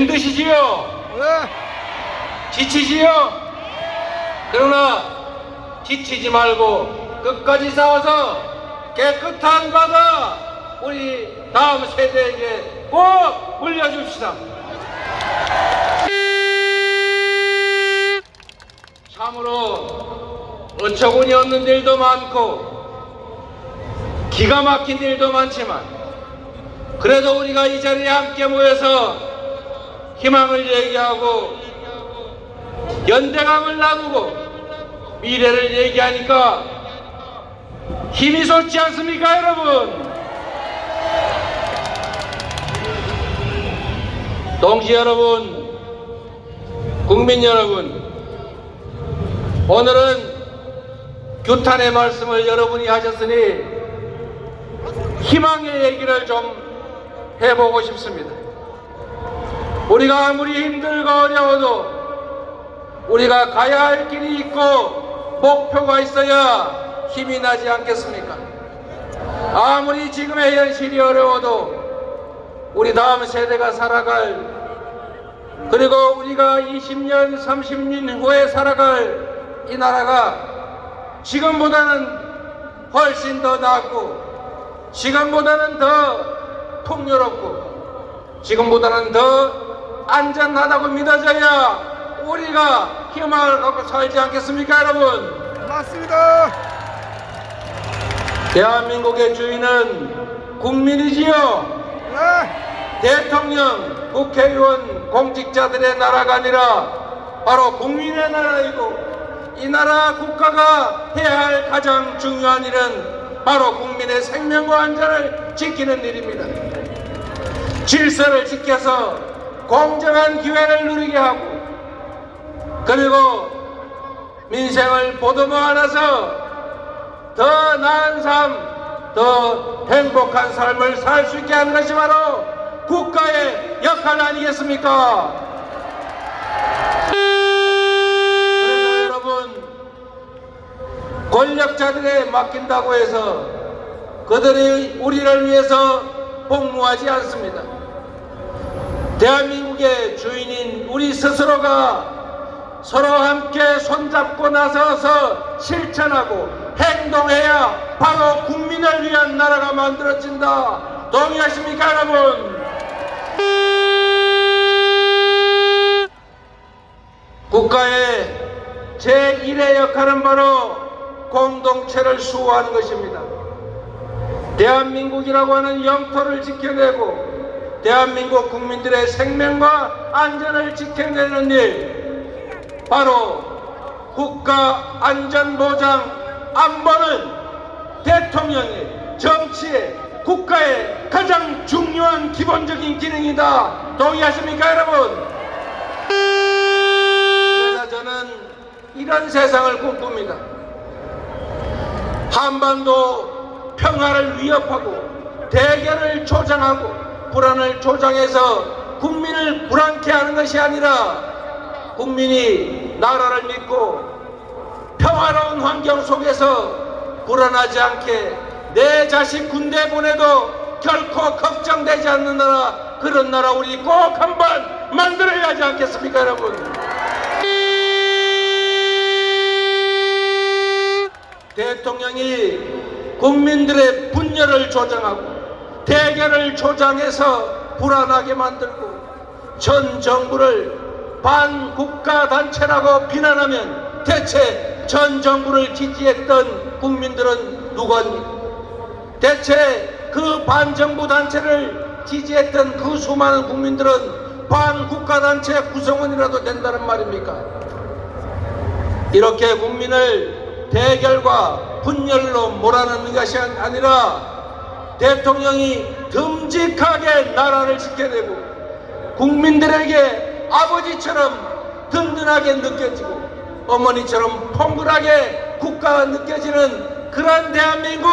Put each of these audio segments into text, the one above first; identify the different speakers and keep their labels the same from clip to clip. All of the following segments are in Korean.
Speaker 1: 힘드시지요? 지치지요? 그러나 지치지 말고 끝까지 싸워서 깨끗한 바다 우리 다음 세대에게 꼭 물려줍시다. 참으로 어처구니 없는 일도 많고 기가 막힌 일도 많지만 그래도 우리가 이 자리에 함께 모여서 희망을 얘기하고 연대감을 나누고 미래를 얘기하니까 힘이 솟지 않습니까, 여러분? 동지 여러분, 국민 여러분, 오늘은 규탄의 말씀을 여러분이 하셨으니 희망의 얘기를 좀 해보고 싶습니다. 우리가 아무리 힘들고 어려워도 우리가 가야 할 길이 있고 목표가 있어야 힘이 나지 않겠습니까? 아무리 지금의 현실이 어려워도 우리 다음 세대가 살아갈, 그리고 우리가 20년, 30년 후에 살아갈 이 나라가 지금보다는 훨씬 더 낫고 지금보다는 더 풍요롭고 지금보다는 더 안전하다고 믿어져야 우리가 희망을 갖고 살지 않겠습니까, 여러분?
Speaker 2: 맞습니다.
Speaker 1: 대한민국의 주인은 국민이지요. 대통령, 국회의원, 공직자들의 나라가 아니라 바로 국민의 나라이고 이 나라 국가가 해야 할 가장 중요한 일은 바로 국민의 생명과 안전을 지키는 일입니다. 질서를 지켜서 공정한 기회를 누리게 하고 그리고 민생을 보듬어 안아서 더 나은 삶, 더 행복한 삶을 살 수 있게 하는 것이 바로 국가의 역할 아니겠습니까? 그래서 여러분, 권력자들에 맡긴다고 해서 그들이 우리를 위해서 복무하지 않습니다. 대한민국의 주인인 우리 스스로가 서로 함께 손잡고 나서서 실천하고 행동해야 바로 국민을 위한 나라가 만들어진다. 동의하십니까, 여러분? 국가의 제1의 역할은 바로 공동체를 수호하는 것입니다. 대한민국이라고 하는 영토를 지켜내고 대한민국 국민들의 생명과 안전을 지켜내는 일, 바로 국가안전보장 안보는 대통령의, 정치의, 국가의 가장 중요한 기본적인 기능이다. 동의하십니까, 여러분? 그래서 저는 이런 세상을 꿈꿉니다. 한반도 평화를 위협하고 대결을 조장하고 불안을 조장해서 국민을 불안케 하는 것이 아니라 국민이 나라를 믿고 평화로운 환경 속에서 불안하지 않게 내 자식 군대 보내도 결코 걱정되지 않는 나라, 그런 나라 우리 꼭 한번 만들어야 하지 않겠습니까, 여러분? 대통령이 국민들의 분열을 조장하고 대결을 조장해서 불안하게 만들고 전 정부를 반국가단체라고 비난하면 대체 전 정부를 지지했던 국민들은 누구입니까? 대체 그 반정부 단체를 지지했던 그 수많은 국민들은 반국가단체 구성원이라도 된다는 말입니까? 이렇게 국민을 대결과 분열로 몰아넣는 것이 아니라 대통령이 듬직하게 나라를 지켜내고 국민들에게 아버지처럼 든든하게 느껴지고 어머니처럼 포근하게 국가가 느껴지는 그런 대한민국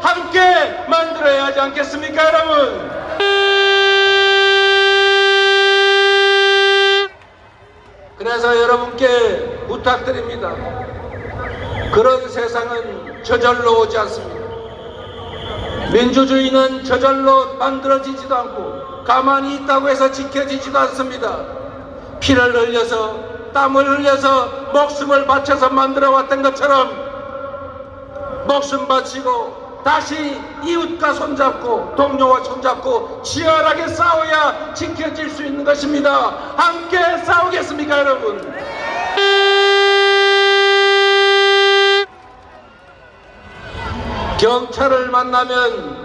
Speaker 1: 함께 만들어야 하지 않겠습니까, 여러분? 그래서 여러분께 부탁드립니다. 그런 세상은 저절로 오지 않습니다. 민주주의는 저절로 만들어지지도 않고 가만히 있다고 해서 지켜지지도 않습니다. 피를 흘려서 땀을 흘려서 목숨을 바쳐서 만들어 왔던 것처럼 목숨 바치고 다시 이웃과 손잡고 동료와 손잡고 치열하게 싸워야 지켜질 수 있는 것입니다. 함께 싸우겠습니까, 여러분? 경찰을 만나면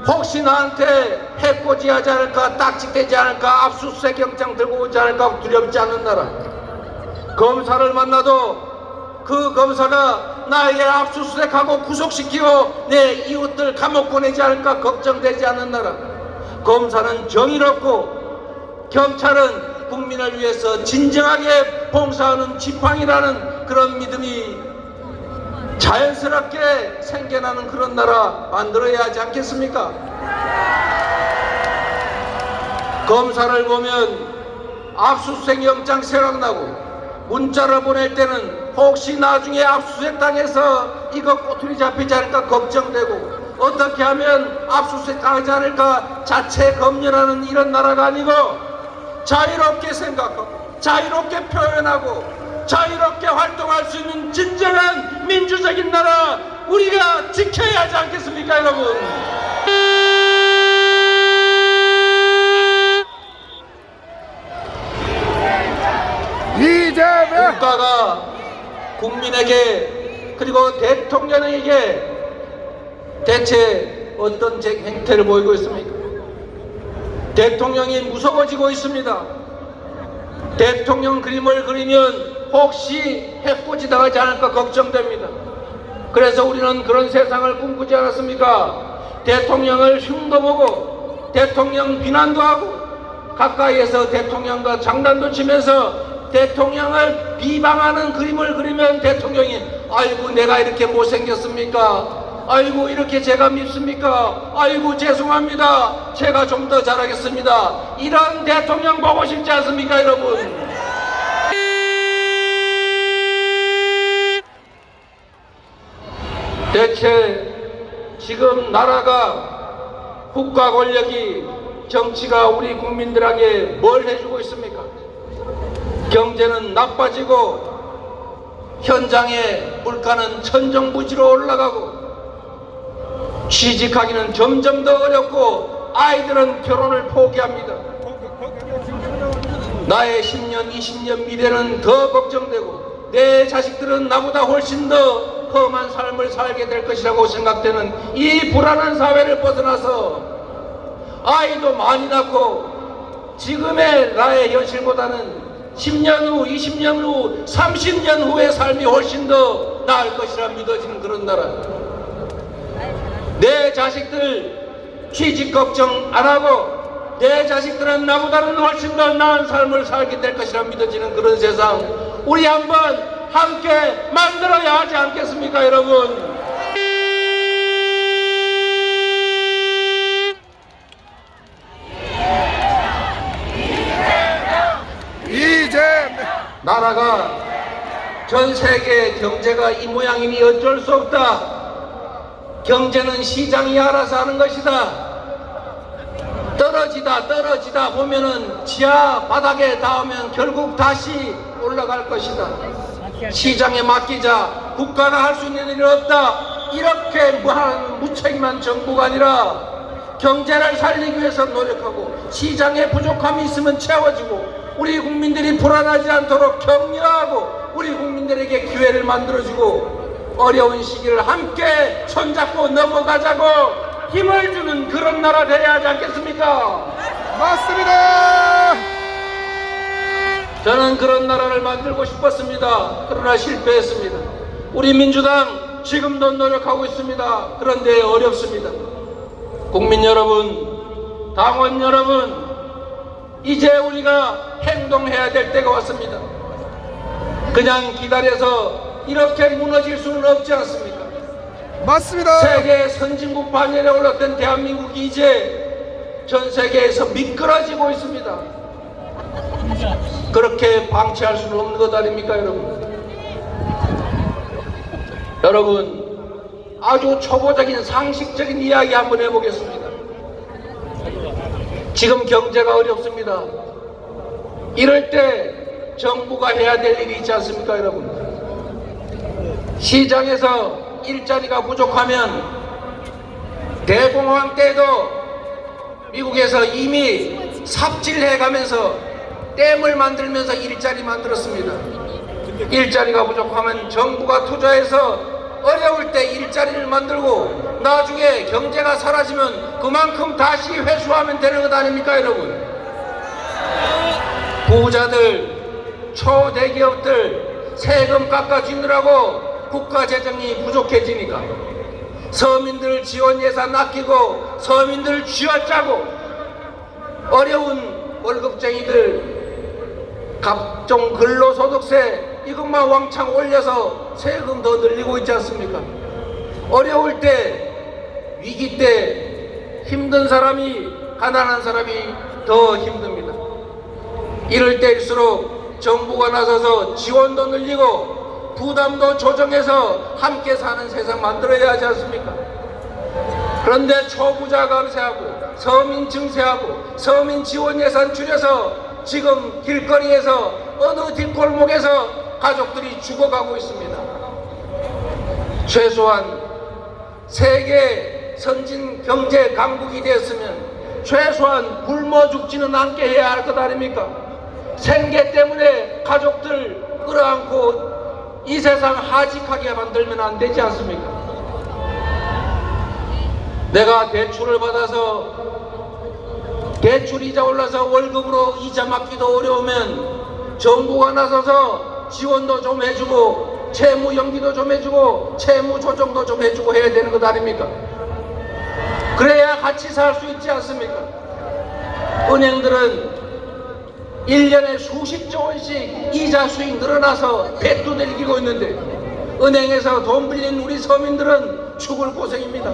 Speaker 1: 혹시 나한테 해코지하지 않을까, 딱지대지 않을까, 압수수색 영장 들고 오지 않을까 두렵지 않는 나라. 검사를 만나도 그 검사가 나에게 압수수색하고 구속시키고 내 이웃들 감옥 보내지 않을까 걱정되지 않는 나라. 검사는 정의롭고 경찰은 국민을 위해서 진정하게 봉사하는 지팡이라는 그런 믿음이 자연스럽게 생겨나는 그런 나라 만들어야 하지 않겠습니까? 검사를 보면 압수수색 영장 생각나고 문자를 보낼 때는 혹시 나중에 압수수색 당해서 이거 꼬투리 잡히지 않을까 걱정되고 어떻게 하면 압수수색 당하지 않을까 자체 검열하는 이런 나라가 아니고 자유롭게 생각하고 자유롭게 표현하고 자유롭게 활동할 수 있는 진정한 민주적인 나라 우리가 지켜야 하지 않겠습니까, 여러분?
Speaker 2: 이재명!
Speaker 1: 국가가 국민에게 그리고 대통령에게 대체 어떤 행태를 보이고 있습니까? 대통령이 무서워지고 있습니다. 대통령 그림을 그리면 혹시 해코지 당하지 않을까 걱정됩니다. 그래서 우리는 그런 세상을 꿈꾸지 않았습니까? 대통령을 흉도 보고 대통령 비난도 하고 가까이에서 대통령과 장난도 치면서 대통령을 비방하는 그림을 그리면 대통령이 아이고 내가 이렇게 못생겼습니까? 아이고 이렇게 제가 밉습니까? 아이고 죄송합니다. 제가 좀 더 잘하겠습니다. 이런 대통령 보고 싶지 않습니까, 여러분? 대체 지금 나라가 국가 권력이 정치가 우리 국민들에게 뭘 해주고 있습니까? 경제는 나빠지고 현장의 물가는 천정부지로 올라가고 취직하기는 점점 더 어렵고 아이들은 결혼을 포기합니다. 나의 10년, 20년 미래는 더 걱정되고 내 자식들은 나보다 훨씬 더 험한 삶을 살게 될 것이라고 생각되는 이 불안한 사회를 벗어나서 아이도 많이 낳고 지금의 나의 현실보다는 10년 후, 20년 후, 30년 후의 삶이 훨씬 더 나을 것이라 믿어지는 그런 나라. 내 자식들 취직 걱정 안 하고 내 자식들은 나보다는 훨씬 더 나은 삶을 살게 될 것이라 믿어지는 그런 세상 우리 한번 함께 만들어야 하지 않겠습니까, 여러분? 나라가 전 세계 경제가 이 모양이니 어쩔 수 없다. 경제는 시장이 알아서 하는 것이다. 떨어지다 보면은 지하 바닥에 닿으면 결국 다시 올라갈 것이다. 시장에 맡기자. 국가가 할 수 있는 일은 없다. 이렇게 무책임한 정부가 아니라 경제를 살리기 위해서 노력하고 시장에 부족함이 있으면 채워지고 우리 국민들이 불안하지 않도록 격려하고 우리 국민들에게 기회를 만들어주고 어려운 시기를 함께 손잡고 넘어가자고 힘을 주는 그런 나라 되어야 하지 않겠습니까?
Speaker 2: 맞습니다.
Speaker 1: 저는 그런 나라를 만들고 싶었습니다. 그러나 실패했습니다. 우리 민주당 지금도 노력하고 있습니다. 그런데 어렵습니다. 국민 여러분, 당원 여러분, 이제 우리가 행동해야 될 때가 왔습니다. 그냥 기다려서 이렇게 무너질 수는 없지 않습니까?
Speaker 2: 맞습니다.
Speaker 1: 세계 선진국 반열에 올랐던 대한민국이 이제 전 세계에서 미끄러지고 있습니다. 그렇게 방치할 수는 없는 것 아닙니까, 여러분? 여러분, 아주 초보적인 상식적인 이야기 한번 해보겠습니다. 지금 경제가 어렵습니다. 이럴 때 정부가 해야 될 일이 있지 않습니까, 여러분? 시장에서 일자리가 부족하면 대공황 때도 미국에서 이미 삽질해가면서 댐을 만들면서 일자리 만들었습니다. 일자리가 부족하면 정부가 투자해서 어려울 때 일자리를 만들고 나중에 경제가 사라지면 그만큼 다시 회수하면 되는 것 아닙니까, 여러분? 부자들, 초대기업들 세금 깎아주느라고 국가 재정이 부족해지니까 서민들 지원 예산 아끼고 서민들 쥐어짜고 어려운 월급쟁이들 각종 근로소득세 이것만 왕창 올려서 세금 더 늘리고 있지 않습니까? 어려울 때, 위기 때 힘든 사람이, 가난한 사람이 더 힘듭니다. 이럴 때일수록 정부가 나서서 지원도 늘리고 부담도 조정해서 함께 사는 세상 만들어야 하지 않습니까? 그런데 초부자 감세하고 서민 증세하고 서민 지원 예산 줄여서 지금 길거리에서 어느 뒷골목에서 가족들이 죽어가고 있습니다. 최소한 세계 선진 경제 강국이 됐으면 최소한 굶어 죽지는 않게 해야 할 것 아닙니까? 생계 때문에 가족들 끌어안고 이 세상 하직하게 만들면 안 되지 않습니까? 내가 대출을 받아서 대출 이자 올라서 월급으로 이자 맡기도 어려우면 정부가 나서서 지원도 좀 해주고 채무 연기도 좀 해주고 채무 조정도 좀 해주고 해야 되는 것 아닙니까? 그래야 같이 살 수 있지 않습니까? 은행들은 1년에 수십조 원씩 이자 수익 늘어나서 빚도 늘기고 있는데 은행에서 돈 빌린 우리 서민들은 죽을 고생입니다.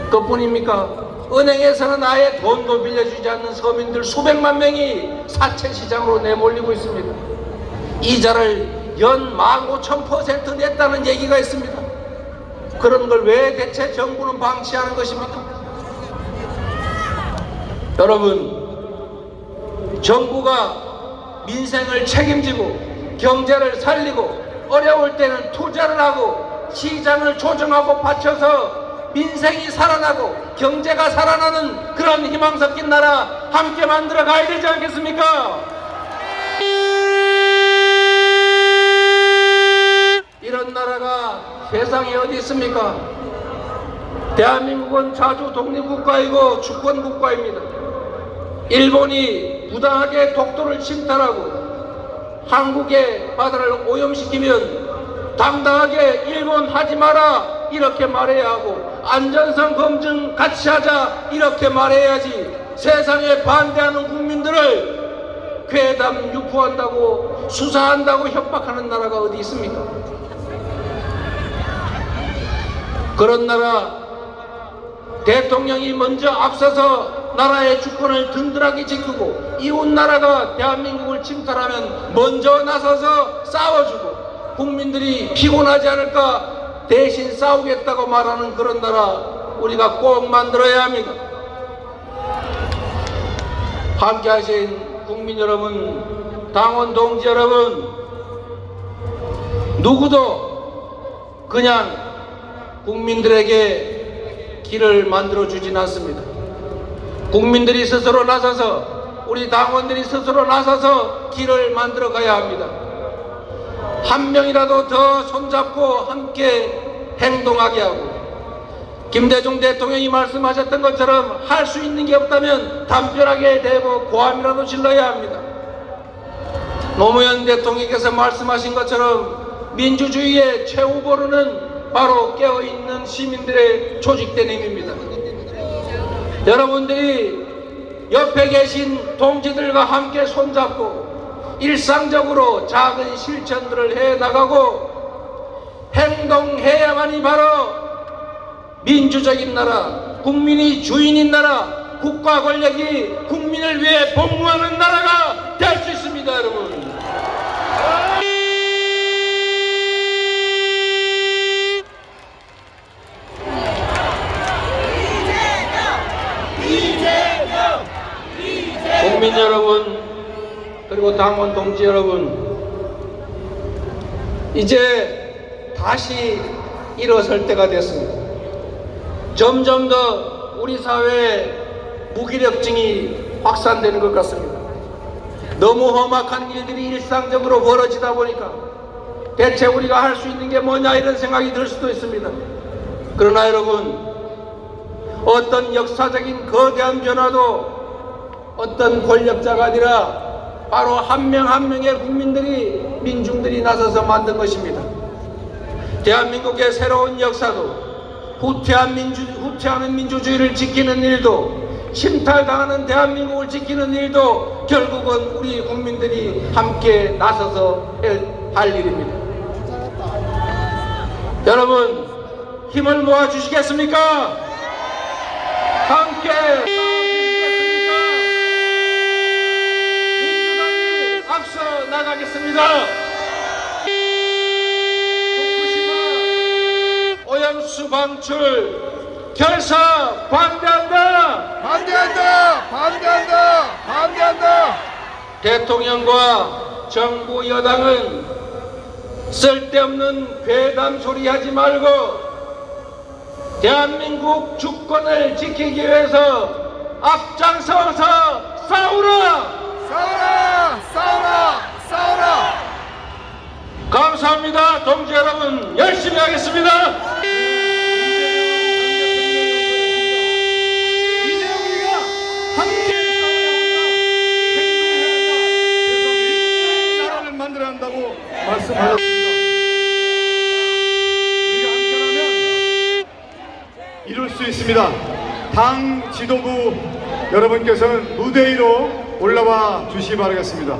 Speaker 1: 그뿐입니까? 은행에서는 아예 돈도 빌려주지 않는 서민들 수백만 명이 사채시장으로 내몰리고 있습니다. 이자를 연 15,000% 냈다는 얘기가 있습니다. 그런 걸 왜 대체 정부는 방치하는 것입니까? 여러분, 정부가 민생을 책임지고 경제를 살리고 어려울 때는 투자를 하고 시장을 조정하고 받쳐서 민생이 살아나고 경제가 살아나는 그런 희망 섞인 나라 함께 만들어 가야 되지 않겠습니까? 이런 나라가 세상에 어디 있습니까? 대한민국은 자주 독립국가이고 주권국가입니다. 일본이 부당하게 독도를 침탈하고 한국의 바다를 오염시키면 당당하게 일본 하지 마라 이렇게 말해야 하고 안전성 검증 같이 하자 이렇게 말해야지 세상에 반대하는 국민들을 괴담 유포한다고 수사한다고 협박하는 나라가 어디 있습니까? 그런 나라 대통령이 먼저 앞서서 나라의 주권을 든든하게 지키고 이웃 나라가 대한민국을 침탈하면 먼저 나서서 싸워주고 국민들이 피곤하지 않을까 대신 싸우겠다고 말하는 그런 나라 우리가 꼭 만들어야 합니다. 함께 하신 국민 여러분, 당원 동지 여러분, 누구도 그냥 국민들에게 길을 만들어 주진 않습니다. 국민들이 스스로 나서서 우리 당원들이 스스로 나서서 길을 만들어 가야 합니다. 한 명이라도 더 손잡고 함께 행동하게 하고 김대중 대통령이 말씀하셨던 것처럼 할 수 있는 게 없다면 담벼락에 대고 고함이라도 질러야 합니다. 노무현 대통령께서 말씀하신 것처럼 민주주의의 최후보로는 바로 깨어있는 시민들의 조직된 힘입니다. 여러분들이 옆에 계신 동지들과 함께 손잡고 일상적으로 작은 실천들을 해나가고 행동해야만이 바로 민주적인 나라, 국민이 주인인 나라, 국가 권력이 국민을 위해 복무하는 나라가 될 수 있습니다, 여러분. 그리고 당원 동지 여러분, 이제 다시 일어설 때가 됐습니다. 점점 더 우리 사회에 무기력증이 확산되는 것 같습니다. 너무 험악한 일들이 일상적으로 벌어지다 보니까 대체 우리가 할 수 있는 게 뭐냐 이런 생각이 들 수도 있습니다. 그러나 여러분, 어떤 역사적인 거대한 변화도 어떤 권력자가 아니라 바로 한 명 한 명의 국민들이, 민중들이 나서서 만든 것입니다. 대한민국의 새로운 역사도 후퇴하는 민주주의를 지키는 일도, 침탈당하는 대한민국을 지키는 일도 결국은 우리 국민들이 함께 나서서 할 일입니다. 여러분, 힘을 모아 주시겠습니까? 함께 싸워주시겠습니까? 민주당이 앞서 나가겠습니다. 후쿠시마 오염수 방출 결사 반대한다.
Speaker 2: 반대한다! 반대한다! 반대한다!
Speaker 1: 대통령과 정부 여당은 쓸데없는 괴담 소리 하지 말고 대한민국 주권을 지키기 위해서 앞장서서 싸우라!
Speaker 2: 싸워라! 싸워라! 싸워라!
Speaker 1: 감사합니다. 동지 여러분, 열심히 하겠습니다.
Speaker 3: 이제 우리가 함께 싸워야 한다. 행동해야 한다. 그래서 나라를 만들어야 한다고 말씀하셨습니다. 우리가 함께라면 이룰 수 있습니다. 당 지도부 여러분께서는 무대 위로 올라와 주시기 바라겠습니다.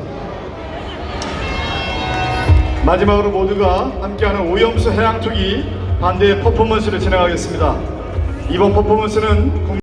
Speaker 3: 마지막으로 모두가 함께하는 오염수 해양 투기 반대 퍼포먼스를 진행하겠습니다. 이번 퍼포먼스는